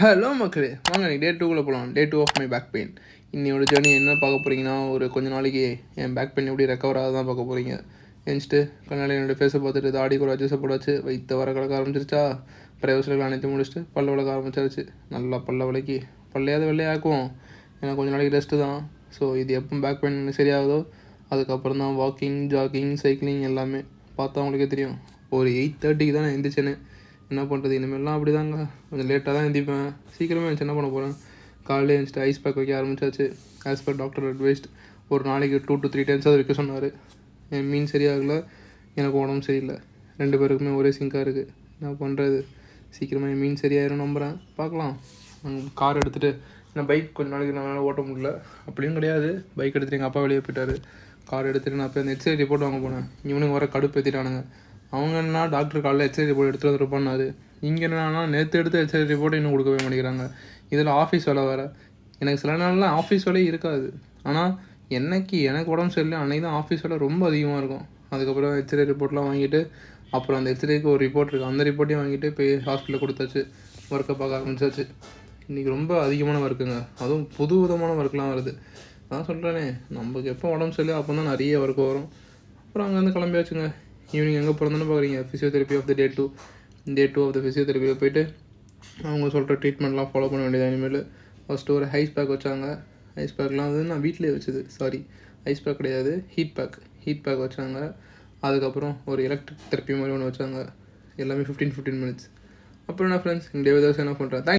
Hello மக்களே, வாங்க நீங்கள் டே 2க்குள்ளே போகலாம். டே 2 ஆஃப் மை பேக் பெயின். இன்னையோட ஜேர்னி என்ன பார்க்க போகிறீங்கன்னா, ஒரு கொஞ்ச நாளைக்கு என் பேக் பெயின் எப்படி ரெக்கவர் ஆகுது தான் பார்க்க போகிறீங்க. எழுந்துட்டு கண்ணாடி என்னோடய ஃபேஸை பார்த்துட்டு தாடி கூட அட்ஜஸ்ட் போடாச்சு, வயிற்று வர கலக்க ஆரம்பிச்சிருச்சா, பிரயோசனங்கள் அனைத்து முடிச்சுட்டு பல்ல விளக்க ஆரம்பிச்சிருச்சு. நல்லா பல்ல விளக்கி பல்லையாவது வெள்ளையாக்குவோம். ஏன்னா கொஞ்சம் நாளைக்கு ரெஸ்ட்டு தான். ஸோ இது எப்போ பேக் பெயின் சரியாகுதோ அதுக்கப்புறம் தான் வாக்கிங், ஜாக்கிங், சைக்கிளிங் எல்லாமே. பார்த்தா அவங்களுக்கே தெரியும். ஒரு 8:30க்கு தான் நான் எழுந்திரிச்சேன்னு. என்ன பண்ணுறது, இனிமேல்லாம் அப்படி தாங்க. கொஞ்சம் லேட்டாக தான் எழுந்திரிப்பேன். சீக்கிரமே எழுந்துச்சு என்ன பண்ண போகிறேன். காலையில் எழுந்துச்சிட்டு ஐஸ் பேக் வைக்க ஆரம்பிச்சாச்சு. ஆஸ் பர் டாக்டர் அட்வைஸ்ட் ஒரு நாளைக்கு 2 to 3 times அது வைக்க சொன்னார். என் மீன் சரியாகலை, எனக்கு உடம்பு சரியில்லை. 2 பேருக்குமே ஒரே சிங்காக இருக்குது. என்ன பண்ணுறது, சீக்கிரமாக என் மீன் சரியாயிரும் நம்புகிறேன். பார்க்கலாம். கார் எடுத்துகிட்டு நான் பைக் கொஞ்சம் நாளைக்கு நான் ஓட்ட முடியல. அப்படியும் கிடையாது, பைக் எடுத்துகிட்டு எங்கள் அப்பா வெளியே போயிட்டார். கார் எடுத்துகிட்டு நான் போய் அந்த எக்ஸ்ரே ரிப்போர்ட் வாங்க போனேன். இவனுங்க வர கடுப்பு ஏற்றிட்டானுங்க. அவங்க என்ன டாக்டர் காலையில் எக்ஸ்ரே ரிப்போர்ட் எடுத்துகிட்டு வந்துருப்பான்னாரு. இங்கே என்னன்னா நேற்று எடுத்து எக்ஸ்ரே ரிப்போர்ட்டை இன்னும் கொடுக்கவே மாட்டேங்கிறாங்க. இதில் ஆஃபீஸ் வேலை வேறு. எனக்கு சில நாள்லாம் ஆஃபீஸ் வேலையே இருக்காது. ஆனால் எனக்கு உடம்பு சரியில்லை அன்றைக்கி தான் ஆஃபீஸ் வேலை ரொம்ப அதிகமாக இருக்கும். அதுக்கப்புறம் எக்ஸ்ரே ரிப்போர்ட்லாம் வாங்கிட்டு அப்புறம் அந்த எக்ஸ்ரேக்கு ஒரு ரிப்போர்ட் இருக்குது, அந்த ரிப்போர்ட்டையும் வாங்கிட்டு போய் ஹாஸ்பிட்டலில் கொடுத்தாச்சு. ஒர்க்கை பார்க்க ஆரம்பிச்சாச்சு. இன்றைக்கி ரொம்ப அதிகமான ஒர்க்குங்க. அதுவும் புது விதமான ஒர்க்லாம் வருது. நான் சொல்கிறேனே, நமக்கு எப்போ உடம்பு சரியில்லை அப்போ தான் நிறைய ஒர்க்கு வரும். அப்புறம் அங்கேருந்து கிளம்பியாச்சுங்க. ஈவினிங் எங்கே போகிறதுன்னு பார்க்குறீங்க, physiotherapy of the day 2 of the ஃபிசியோதெரப்பியில் போய்ட்டு அவங்க சொல்கிற ட்ரீட்மெண்ட்லாம் ஃபாலோ பண்ண வேண்டியது. இனிமேல் ஃபஸ்ட்டு ஒரு ஐஸ் பேக் வச்சாங்க. ஐஸ் பேக்லாம் வந்து நான் வீட்டிலே வச்சது, சாரி ஐஸ் பேக் கிடையாது, ஹீட் பேக் வச்சாங்க. அதுக்கப்புறம் ஒரு எலக்ட்ரிக் தெரப்பி மாதிரி ஒன்று வச்சாங்க. எல்லாமே 15 minutes. அப்புறம் என்ன ஃப்ரெண்ட்ஸ், இந்த டே என்ன பண்ணுறேன்.